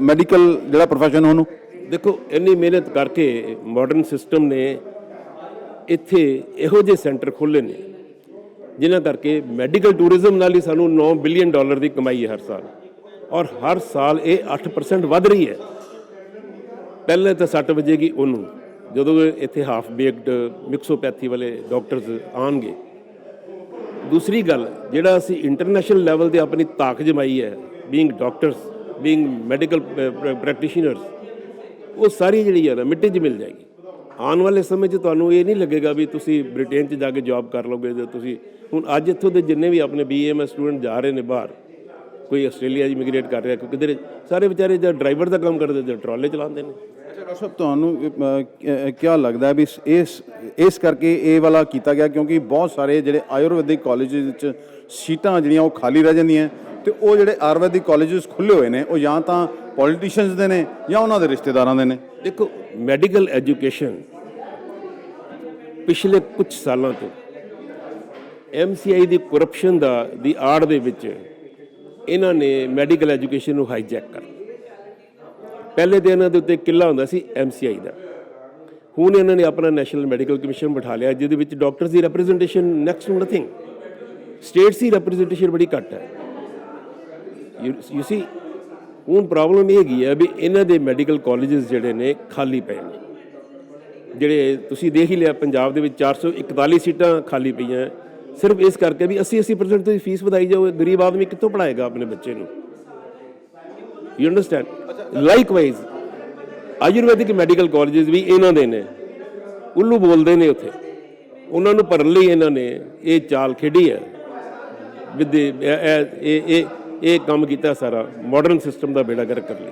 [SPEAKER 6] ਮੈਡੀਕਲ ਜਿਹੜਾ ਪ੍ਰੋਫੈਸ਼ਨ ਉਹਨੂੰ?
[SPEAKER 4] ਦੇਖੋ, ਇੰਨੀ ਮਿਹਨਤ ਕਰਕੇ ਮਾਡਰਨ ਸਿਸਟਮ ਨੇ ਇੱਥੇ ਇਹੋ ਜਿਹੇ ਸੈਂਟਰ ਖੋਲ੍ਹੇ ਨੇ ਜਿਨ੍ਹਾਂ ਕਰਕੇ ਮੈਡੀਕਲ ਟੂਰਿਜ਼ਮ ਨਾਲ ਹੀ ਸਾਨੂੰ $9 ਬਿਲੀਅਨ ਦੀ ਕਮਾਈ ਹੈ ਹਰ ਸਾਲ, ਔਰ ਹਰ ਸਾਲ ਇਹ 8% ਵੱਧ ਰਹੀ ਹੈ। ਪਹਿਲੇ ਤਾਂ 60 ਵਜੇਗੀ ਉਹਨੂੰ, ਜਦੋਂ ਇੱਥੇ ਹਾਫ ਬੇਕਡ ਮਿਕਸੋਪੈਥੀ ਵਾਲੇ ਡਾਕਟਰਸ ਆਉਣਗੇ। ਦੂਸਰੀ ਗੱਲ, ਜਿਹੜਾ ਅਸੀਂ ਇੰਟਰਨੈਸ਼ਨਲ ਲੈਵਲ ਤੇ ਆਪਣੀ ਤਾਕ ਜਮਾਈ ਹੈ, being doctors, being medical practitioners, ਉਹ ਸਾਰੀ ਜਿਹੜੀ ਹੈ ਨਾ ਮਿੱਟੀ 'ਚ ਮਿਲ ਜਾਏਗੀ। ਆਉਣ ਵਾਲੇ ਸਮੇਂ 'ਚ ਤੁਹਾਨੂੰ ਇਹ ਨਹੀਂ ਲੱਗੇਗਾ ਵੀ ਤੁਸੀਂ ਬ੍ਰਿਟੇਨ 'ਚ ਜਾ ਕੇ ਜੌਬ ਕਰ ਲਓਗੇ। ਜੇ ਤੁਸੀਂ ਹੁਣ ਅੱਜ ਇੱਥੋਂ ਦੇ ਜਿੰਨੇ ਵੀ ਆਪਣੇ BAMS ਸਟੂਡੈਂਟ ਜਾ ਰਹੇ ਨੇ ਬਾਹਰ, ਕੋਈ ਆਸਟ੍ਰੇਲੀਆ 'ਚ ਇਮੀਗ੍ਰੇਟ ਕਰ ਰਿਹਾ, ਕੋਈ ਕਿਧਰ, ਸਾਰੇ ਵਿਚਾਰੇ ਜਾਂ ਡਰਾਈਵਰ ਦਾ ਕੰਮ ਕਰਦੇ, ਜਾਂ ਟਰਾਲੇ ਚਲਾਉਂਦੇ ਨੇ।
[SPEAKER 6] ਅੱਛਾ ਡਾਕਟਰ ਸਾਹਿਬ, ਤੁਹਾਨੂੰ ਕੀ ਲੱਗਦਾ ਹੈ ਵੀ ਇਸ ਕਰਕੇ ਇਹ ਵਾਲਾ ਕੀਤਾ ਗਿਆ, ਕਿਉਂਕਿ ਬਹੁਤ ਸਾਰੇ ਜਿਹੜੇ ਆਯੁਰਵੈਦਿਕ ਕਾਲਜਿਸ ਵਿੱਚ ਸੀਟਾਂ ਜਿਹੜੀਆਂ ਉਹ ਖਾਲੀ ਰਹਿ ਜਾਂਦੀਆਂ, ਤੇ ਉਹ ਜਿਹੜੇ ਆਯੁਰਵੈਦਿਕ ਕਾਲਜਿਸ ਖੁੱਲ੍ਹੇ ਹੋਏ ਨੇ ਉਹ ਜਾਂ ਤਾਂ ਪੋਲੀਟੀਸ਼ੀਅਨਸ ਦੇ ਨੇ ਜਾਂ ਉਹਨਾਂ ਦੇ ਰਿਸ਼ਤੇਦਾਰਾਂ ਦੇ ਨੇ।
[SPEAKER 4] ਦੇਖੋ, ਮੈਡੀਕਲ ਐਜੂਕੇਸ਼ਨ ਪਿਛਲੇ ਕੁਝ ਸਾਲਾਂ ਤੋਂ MCI ਦੀ ਕਰਪਸ਼ਨ ਦੀ ਆੜ ਦੇ ਵਿੱਚ ਇਹਨਾਂ ਨੇ ਮੈਡੀਕਲ ਐਜੂਕੇਸ਼ਨ ਨੂੰ ਹਾਈਜੈਕ ਕਰ। ਪਹਿਲੇ ਤਾਂ ਇਹਨਾਂ ਦੇ ਉੱਤੇ ਕਿੱਲਾ ਹੁੰਦਾ ਸੀ MCI ਦਾ, ਹੁਣ ਇਹਨਾਂ ਨੇ ਆਪਣਾ ਨੈਸ਼ਨਲ ਮੈਡੀਕਲ ਕਮਿਸ਼ਨ ਬਿਠਾ ਲਿਆ, ਜਿਹਦੇ ਵਿੱਚ ਡਾਕਟਰਸ ਦੀ representation next to nothing, states ਦੀ ਰਿਪਰੈਜ਼ੈਂਟੇਸ਼ਨ ਬੜੀ ਘੱਟ ਹੈ। ਯੂ ਸੀ, ਹੁਣ ਪ੍ਰੋਬਲਮ ਇਹ ਹੈਗੀ ਹੈ ਵੀ ਇਹਨਾਂ ਦੇ ਮੈਡੀਕਲ ਕਾਲਜਿਸ ਜਿਹੜੇ ਨੇ ਖਾਲੀ ਪਏ ਨੇ। ਜਿਹੜੇ ਤੁਸੀਂ ਦੇਖ ਹੀ ਲਿਆ, ਪੰਜਾਬ ਦੇ ਵਿੱਚ 441 ਸੀਟਾਂ ਖਾਲੀ ਪਈਆਂ, ਸਿਰਫ ਇਸ ਕਰਕੇ ਵੀ 80% ਤੁਸੀਂ ਫੀਸ ਵਧਾਈ ਜਾਓ। ਗਰੀਬ ਆਦਮੀ ਕਿੱਥੋਂ ਪੜ੍ਹਾਏਗਾ ਆਪਣੇ ਬੱਚੇ ਨੂੰ? You understand? Likewise Ayurvedic medical colleges ਵੀ ਇਹਨਾਂ ਦੇ ਨੇ, ਉੱਲੂ ਬੋਲਦੇ ਨੇ ਉੱਥੇ, ਉਹਨਾਂ ਨੂੰ ਭਰਨ ਲਈ ਇਹਨਾਂ ਨੇ ਇਹ ਚਾਲ ਖੇਡੀ ਹੈ। ਇਹ ਕੰਮ ਕੀਤਾ ਸਾਰਾ ਮਾਡਰਨ ਸਿਸਟਮ ਦਾ ਬੇੜਾ ਗਰਕ ਕਰ ਲਈ।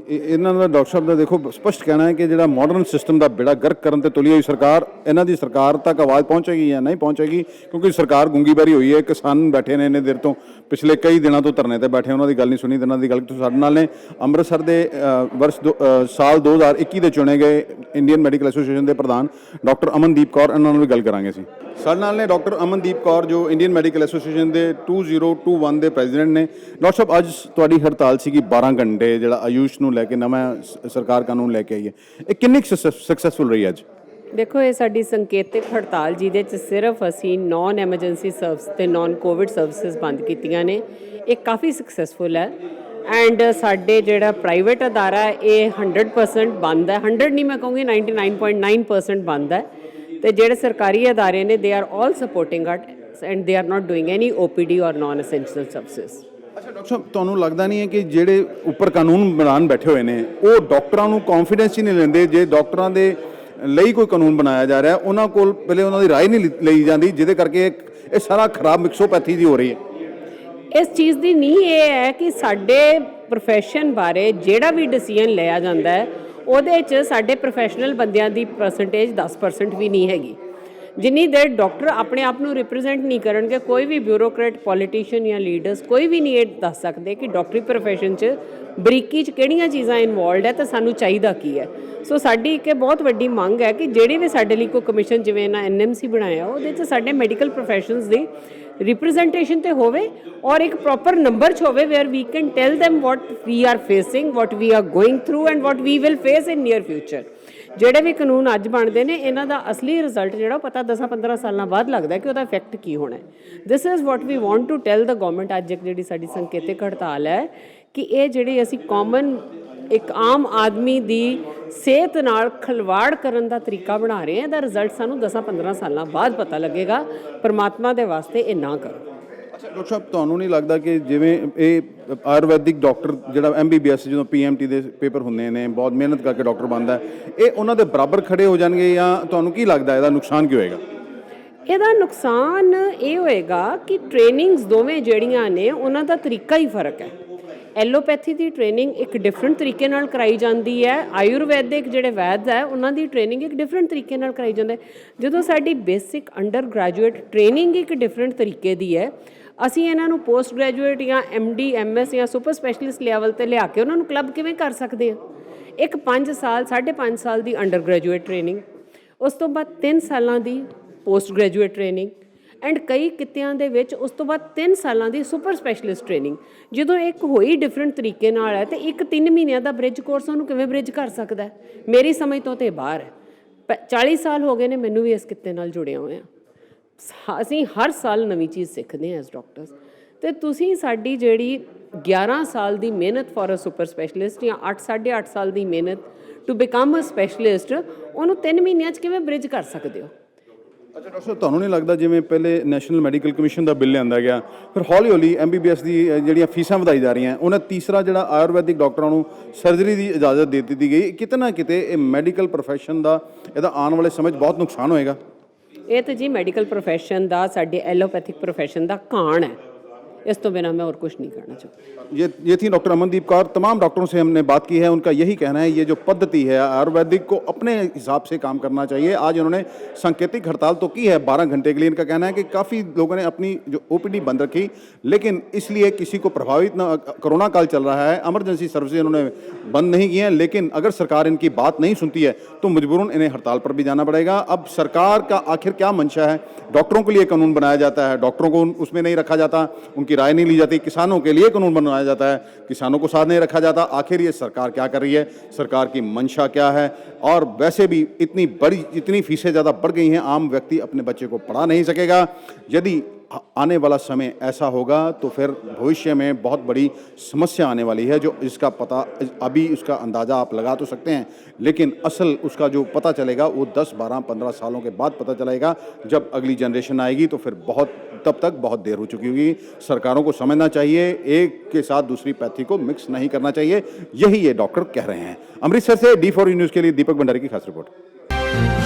[SPEAKER 6] ਇਹਨਾਂ ਦਾ ਡਾਕਟਰ ਸਾਹਿਬ ਦਾ ਦੇਖੋ ਸਪਸ਼ਟ ਕਹਿਣਾ ਹੈ ਕਿ ਜਿਹੜਾ ਮਾਡਰਨ ਸਿਸਟਮ ਦਾ ਬੇੜਾ ਗਰਕ ਕਰਨ ਤੇ ਤੁਲੀ ਹੋਈ ਸਰਕਾਰ, ਇਹਨਾਂ ਦੀ ਸਰਕਾਰ ਤੱਕ ਆਵਾਜ਼ ਪਹੁੰਚੇਗੀ ਜਾਂ ਨਹੀਂ ਪਹੁੰਚੇਗੀ? ਕਿਉਂਕਿ ਸਰਕਾਰ ਗੂੰਗੀ ਬੈਰੀ ਹੋਈ ਹੈ। ਕਿਸਾਨ ਬੈਠੇ ਨੇ ਇੰਨੇ ਦੇਰ ਤੋਂ, ਪਿਛਲੇ ਕਈ ਦਿਨਾਂ ਤੋਂ ਧਰਨੇ ਤੇ ਬੈਠੇ, ਉਹਨਾਂ ਦੀ ਗੱਲ ਨਹੀਂ ਸੁਣੀ। ਦਿਨਾਂ ਦੀ ਗੱਲ ਤੁਸੀਂ ਸਾਡੇ ਨਾਲ ਨੇ ਅੰਮ੍ਰਿਤਸਰ ਦੇ ਸਾਲ 2021 ਦੇ ਚੁਣੇ ਗਏ ਇੰਡੀਅਨ ਮੈਡੀਕਲ ਐਸੋਸੀਏਸ਼ਨ ਦੇ ਪ੍ਰਧਾਨ ਡਾਕਟਰ ਅਮਨਦੀਪ ਕੌਰ, ਇਹਨਾਂ ਨਾਲ ਵੀ ਗੱਲ ਕਰਾਂਗੇ ਅਸੀਂ। ਸਾਡੇ ਨਾਲ ਨੇ ਡਾਕਟਰ ਅਮਨਦੀਪ ਕੌਰ, ਜੋ ਇੰਡੀਅਨ ਮੈਡੀਕਲ ਐਸੋਸੀਏਸ਼ਨ ਦੇ 2021 ਦੇ ਪ੍ਰੈਜ਼ੀਡੈਂਟ ਨੇ। ਡਾਕਟਰ ਸਾਹਿਬ, ਅੱਜ ਤੁਹਾਡੀ ਹੜਤਾਲ ਸੀਗੀ 12 ਘੰਟੇ, ਜਿਹੜਾ ਆਯੂਸ਼ ਨੂੰ ਲੈ ਕੇ ਨਵਾਂ ਸਰਕਾਰ ਕਾਨੂੰਨ ਲੈ ਕੇ ਆਈ ਹੈ, ਇਹ ਕਿੰਨੀ ਸਕਸੈਸਫੁਲ ਰਹੀ ਅੱਜ?
[SPEAKER 7] ਦੇਖੋ, ਇਹ ਸਾਡੀ ਸੰਕੇਤਿਕ ਹੜਤਾਲ ਜਿਹਦੇ 'ਚ ਸਿਰਫ ਅਸੀਂ ਨਾਨ ਐਮਰਜੈਂਸੀ ਸਰਵਿਸ ਤੇ ਨਾਨ ਕੋਵਿਡ ਸਰਵਿਸਿਜ਼ ਬੰਦ ਕੀਤੀਆਂ ਨੇ, ਇਹ ਕਾਫੀ ਸਕਸੈਸਫੁਲ ਹੈ। ਐਂਡ ਸਾਡੇ ਜਿਹੜਾ ਪ੍ਰਾਈਵੇਟ ਅਦਾਰਾ ਹੈ ਇਹ 100% ਬੰਦ ਹੈ। 100 ਨਹੀਂ ਮੈਂ ਕਹੂੰਗੀ, 99.9% ਬੰਦ ਹੈ। ਤੇ ਜਿਹੜੇ ਸਰਕਾਰੀ ਅਦਾਰੇ ਨੇ they are all supporting it and they are not doing any OPD ਔਰ ਨਾਨ ਐਸੈਂਸ਼ੀਅਲ ਸਰਵਿਸਿਜ਼।
[SPEAKER 6] ਅੱਛਾ ਡਾਕਟਰ ਸਾਹਿਬ, ਤੁਹਾਨੂੰ ਲੱਗਦਾ ਨਹੀਂ ਹੈ ਕਿ ਜਿਹੜੇ ਉੱਪਰ ਕਾਨੂੰਨ ਬਣਾਉਣ ਬੈਠੇ ਹੋਏ ਨੇ ਉਹ ਡਾਕਟਰਾਂ ਨੂੰ ਕੌਨਫੀਡੈਂਸ ਹੀ ਨਹੀਂ ਲੈਂਦੇ? ਜੇ ਡਾਕਟਰਾਂ ਦੇ ਲਈ ਕੋਈ ਕਾਨੂੰਨ ਬਣਾਇਆ ਜਾ ਰਿਹਾ, ਉਹਨਾਂ ਕੋਲ ਪਹਿਲੇ ਉਹਨਾਂ ਦੀ ਰਾਏ ਨਹੀਂ ਲਈ ਜਾਂਦੀ, ਜਿਹਦੇ ਕਰਕੇ ਇਹ ਸਾਰਾ ਖਰਾਬ ਮਿਕਸੋਪੈਥੀ ਦੀ ਹੋ ਰਹੀ ਹੈ।
[SPEAKER 7] ਇਸ ਚੀਜ਼ ਦੀ ਨਹੀਂ ਇਹ ਹੈ ਕਿ ਸਾਡੇ ਪ੍ਰੋਫੈਸ਼ਨ ਬਾਰੇ ਜਿਹੜਾ ਵੀ ਡਿਸੀਜਨ ਲਿਆ ਜਾਂਦਾ ਹੈ ਉਹਦੇ 'ਚ ਸਾਡੇ ਪ੍ਰੋਫੈਸ਼ਨਲ ਬੰਦਿਆਂ ਦੀ ਪਰਸੈਂਟੇਜ 10% ਵੀ ਨਹੀਂ ਹੈਗੀ। ਜਿੰਨੀ ਦੇਰ ਡਾਕਟਰ ਆਪਣੇ ਆਪ ਨੂੰ ਰਿਪਰੈਜ਼ੈਂਟ ਨਹੀਂ ਕਰਨਗੇ, ਕੋਈ ਵੀ ਬਿਊਰੋਕਰੇਟ, ਪੋਲੀਟੀਸ਼ੀਅਨ ਜਾਂ ਲੀਡਰਸ ਕੋਈ ਵੀ ਨਹੀਂ ਇਹ ਦੱਸ ਸਕਦੇ ਕਿ ਡਾਕਟਰੀ ਪ੍ਰੋਫੈਸ਼ਨ 'ਚ ਬਰੀਕੀ 'ਚ ਕਿਹੜੀਆਂ ਚੀਜ਼ਾਂ ਇਨਵੋਲਵਡ ਹੈ ਤੇ ਸਾਨੂੰ ਚਾਹੀਦਾ ਕੀ ਹੈ। ਸੋ ਸਾਡੀ ਇੱਕ ਬਹੁਤ ਵੱਡੀ ਮੰਗ ਹੈ ਕਿ ਜਿਹੜੀ ਵੀ ਸਾਡੇ ਲਈ ਕੋਈ ਕਮਿਸ਼ਨ ਜਿਵੇਂ ਨਾ NMC ਬਣਾਇਆ ਉਹਦੇ 'ਚ ਸਾਡੇ ਮੈਡੀਕਲ ਪ੍ਰੋਫੈਸ਼ਨਸ ਦੀ ਰਿਪਰੈਜ਼ੈਂਟੇਸ਼ਨ ਤੇ ਹੋਵੇ ਔਰ ਇੱਕ ਪ੍ਰੋਪਰ ਨੰਬਰ 'ਚ ਹੋਵੇ where we can tell them what we are facing, what we are going through and what we will face in near future। ਜਿਹੜੇ ਵੀ ਕਾਨੂੰਨ ਅੱਜ ਬਣਦੇ ਨੇ ਇਹਨਾਂ ਦਾ ਅਸਲੀ ਰਿਜ਼ਲਟ ਜਿਹੜਾ ਪਤਾ 10-15 ਸਾਲਾਂ ਬਾਅਦ ਲੱਗਦਾ ਕਿ ਉਹਦਾ ਇਫੈਕਟ ਕੀ ਹੋਣਾ ਹੈ। This is what we want to tell the government. ਅੱਜ ਜਿਹੜੀ ਸਾਡੀ ਸੰਕੇਤਕ ਹੜਤਾਲ ਹੈ ਕਿ ਇਹ ਜਿਹੜੀ ਅਸੀਂ ਕਾਮਨ ਇੱਕ ਆਮ ਆਦਮੀ ਦੀ ਸਿਹਤ ਨਾਲ ਖਿਲਵਾੜ ਕਰਨ ਦਾ ਤਰੀਕਾ ਬਣਾ ਰਹੇ ਹਾਂ, ਇਹਦਾ ਰਿਜ਼ਲਟ ਸਾਨੂੰ 10-15 ਸਾਲਾਂ ਬਾਅਦ ਪਤਾ ਲੱਗੇਗਾ। ਪਰਮਾਤਮਾ ਦੇ ਵਾਸਤੇ ਇਹ ਨਾ ਕਰੋ।
[SPEAKER 6] ਅੱਛਾ ਡਾਕਟਰ ਸਾਹਿਬ, ਤੁਹਾਨੂੰ ਨਹੀਂ ਲੱਗਦਾ ਕਿ ਜਿਵੇਂ ਇਹ ਆਯੁਰਵੈਦਿਕ ਡਾਕਟਰ ਜਿਹੜਾ MBBS ਜਦੋਂ PMT ਦੇ ਪੇਪਰ ਹੁੰਦੇ ਨੇ, ਬਹੁਤ ਮਿਹਨਤ ਕਰਕੇ ਡਾਕਟਰ ਬਣਦਾ, ਇਹ ਉਹਨਾਂ ਦੇ ਬਰਾਬਰ ਖੜੇ ਹੋ ਜਾਣਗੇ ਜਾਂ ਤੁਹਾਨੂੰ ਕੀ ਲੱਗਦਾ ਇਹਦਾ ਨੁਕਸਾਨ ਕੀ ਹੋਏਗਾ?
[SPEAKER 7] ਇਹਦਾ ਨੁਕਸਾਨ ਇਹ ਹੋਏਗਾ ਕਿ ਟ੍ਰੇਨਿੰਗਸ ਦੋਵੇਂ ਜਿਹੜੀਆਂ ਨੇ ਉਹਨਾਂ ਦਾ ਤਰੀਕਾ ਹੀ ਫਰਕ ਹੈ। ਐਲੋਪੈਥੀ ਦੀ ਟ੍ਰੇਨਿੰਗ ਇੱਕ ਡਿਫਰੈਂਟ ਤਰੀਕੇ ਨਾਲ ਕਰਾਈ ਜਾਂਦੀ ਹੈ, ਆਯੁਰਵੈਦਿਕ ਜਿਹੜੇ ਵੈਦ ਹੈ ਉਹਨਾਂ ਦੀ ਟ੍ਰੇਨਿੰਗ ਇੱਕ ਡਿਫਰੈਂਟ ਤਰੀਕੇ ਨਾਲ ਕਰਾਈ ਜਾਂਦੀ ਹੈ। ਜਦੋਂ ਸਾਡੀ ਬੇਸਿਕ ਅੰਡਰ ਗ੍ਰੈਜੂਏਟ ਟ੍ਰੇਨਿੰਗ ਇੱਕ ਡਿਫਰੈਂਟ ਤਰੀਕੇ ਦੀ ਹੈ, ਅਸੀਂ ਇਹਨਾਂ ਨੂੰ ਪੋਸਟ ਗ੍ਰੈਜੂਏਟ ਜਾਂ MD MS ਜਾਂ ਸੁਪਰ ਸਪੈਸ਼ਲਿਸਟ ਲੈਵਲ ਤੇ ਲਿਆ ਕੇ ਉਹਨਾਂ ਨੂੰ ਕਲੱਬ ਕਿਵੇਂ ਕਰ ਸਕਦੇ ਹਾਂ? ਇੱਕ 5 ਸਾਲ 5.5 ਸਾਲ ਦੀ ਅੰਡਰ ਗ੍ਰੈਜੂਏਟ ਟ੍ਰੇਨਿੰਗ, ਉਸ ਤੋਂ ਬਾਅਦ 3 ਸਾਲਾਂ ਦੀ ਪੋਸਟ ਗ੍ਰੈਜੂਏਟ ਟ੍ਰੇਨਿੰਗ ਐਂਡ ਕਈ ਕਿੱਤਿਆਂ ਦੇ ਵਿੱਚ ਉਸ ਤੋਂ ਬਾਅਦ 3 ਸਾਲਾਂ ਦੀ ਸੁਪਰ ਸਪੈਸ਼ਲਿਸਟ ਟ੍ਰੇਨਿੰਗ। ਜਦੋਂ ਇੱਕ ਹੋਈ ਡਿਫਰੈਂਟ ਤਰੀਕੇ ਨਾਲ ਹੈ ਤੇ ਇੱਕ 3 ਮਹੀਨਿਆਂ ਦਾ ਬ੍ਰਿਜ ਕੋਰਸ ਉਹਨੂੰ ਕਿਵੇਂ ਬ੍ਰਿਜ ਕਰ ਸਕਦਾ ਹੈ? ਮੇਰੀ ਸਮਝ ਤੋਂ ਤੇ ਬਾਹਰ ਹੈ। 40 ਸਾਲ ਹੋ ਗਏ ਨੇ ਮੈਨੂੰ ਵੀ ਇਸ ਕਿੱਤੇ ਨਾਲ ਜੁੜਿਆ ਹੋਇਆ। ਅਸੀਂ ਹਰ ਸਾਲ ਨਵੀਂ ਚੀਜ਼ ਸਿੱਖਦੇ ਹਾਂ ਐਜ਼ ਡਾਕਟਰਸ। ਤੇ ਤੁਸੀਂ ਸਾਡੀ ਜਿਹੜੀ 11 ਸਾਲ ਦੀ ਮਿਹਨਤ ਫॉर ਅ ਸੁਪਰ ਸਪੈਸ਼ਲਿਸਟ ਜਾਂ 8-8.5 ਸਾਲ ਦੀ ਮਿਹਨਤ ਟੂ ਬਿਕਮ ਅ ਸਪੈਸ਼ਲਿਸਟ, ਉਹਨੂੰ 3 ਮਹੀਨਿਆਂ 'ਚ ਕਿਵੇਂ ਬ੍ਰਿਜ ਕਰ ਸਕਦੇ ਹੋ?
[SPEAKER 6] ਅੱਛਾ ਡਾਕਟਰ ਸਾਹਿਬ, ਤੁਹਾਨੂੰ ਨਹੀਂ ਲੱਗਦਾ ਜਿਵੇਂ ਪਹਿਲੇ ਨੈਸ਼ਨਲ ਮੈਡੀਕਲ ਕਮਿਸ਼ਨ ਦਾ ਬਿੱਲ ਲਿਆਂਦਾ ਗਿਆ, ਫਿਰ ਹੌਲੀ-ਹੌਲੀ MBBS ਦੀ ਜਿਹੜੀਆਂ ਫੀਸਾਂ ਵਧਾਈ ਜਾ ਰਹੀਆਂ, ਉਹਨਾਂ ਤੀਸਰਾ ਜਿਹੜਾ ਆਯੁਰਵੈਦਿਕ ਡਾਕਟਰਾਂ ਨੂੰ ਸਰਜਰੀ ਦੀ ਇਜਾਜ਼ਤ ਦੇ ਦਿੱਤੀ ਗਈ, ਕਿਤੇ ਨਾ ਕਿਤੇ ਇਹ ਮੈਡੀਕਲ ਪ੍ਰੋਫੈਸ਼ਨ ਦਾ ਇਹਦਾ ਆਉਣ ਵਾਲੇ ਸਮੇਂ 'ਚ ਬਹੁਤ ਨੁਕਸਾਨ ਹੋਏਗਾ।
[SPEAKER 7] ਇਹ ਤਾਂ ਜੀ ਮੈਡੀਕਲ ਪ੍ਰੋਫੈਸ਼ਨ ਦਾ, ਸਾਡੇ ਐਲੋਪੈਥਿਕ ਪ੍ਰੋਫੈਸ਼ਨ ਦਾ कान है। इस तो बिना मैं और कुछ नहीं करना चाहती।
[SPEAKER 6] ये थी डॉक्टर अमनदीप कौर। तमाम डॉक्टरों से हमने बात की है, उनका यही कहना है ये जो पद्धति है आयुर्वेदिक को अपने हिसाब से काम करना चाहिए। आज उन्होंने सांकेतिक हड़ताल तो की है 12 घंटे के लिए। इनका कहना है कि काफ़ी लोगों ने अपनी जो OPD बंद रखी, लेकिन इसलिए किसी को प्रभावित न, कोरोना काल चल रहा है, एमरजेंसी सर्विसेज उन्होंने बंद नहीं की हैं, लेकिन अगर सरकार इनकी बात नहीं सुनती है तो मजबूरन इन्हें हड़ताल पर भी जाना पड़ेगा। अब सरकार का आखिर क्या मंशा है? डॉक्टरों के लिए कानून बनाया जाता है, डॉक्टरों को उसमें नहीं रखा जाता, उनकी राय नहीं ली जाती। किसानों के लिए कानून बनाया जाता है, किसानों को साथ नहीं रखा जाता। आखिर ये सरकार क्या कर रही है? सरकार की मंशा क्या है? और वैसे भी इतनी फीसें ज़्यादा बढ़ गई हैं, आम व्यक्ति अपने बच्चे को पढ़ा नहीं सकेगा। यदि आने वाला समय ऐसा होगा तो फिर भविष्य में बहुत बड़ी समस्या आने वाली है, जो इसका पता अभी उसका अंदाज़ा आप लगा तो सकते हैं, लेकिन असल उसका जो पता चलेगा वो 10, 12, 15 सालों के बाद पता चलेगा, जब अगली जनरेशन आएगी तो फिर तब तक बहुत देर हो चुकी होगी। सरकारों को समझना चाहिए, एक के साथ दूसरी पैथी को मिक्स नहीं करना चाहिए, यही ये डॉक्टर कह रहे हैं। अमृतसर से D4U न्यूज़ के लिए दीपक भंडारी की खास रिपोर्ट।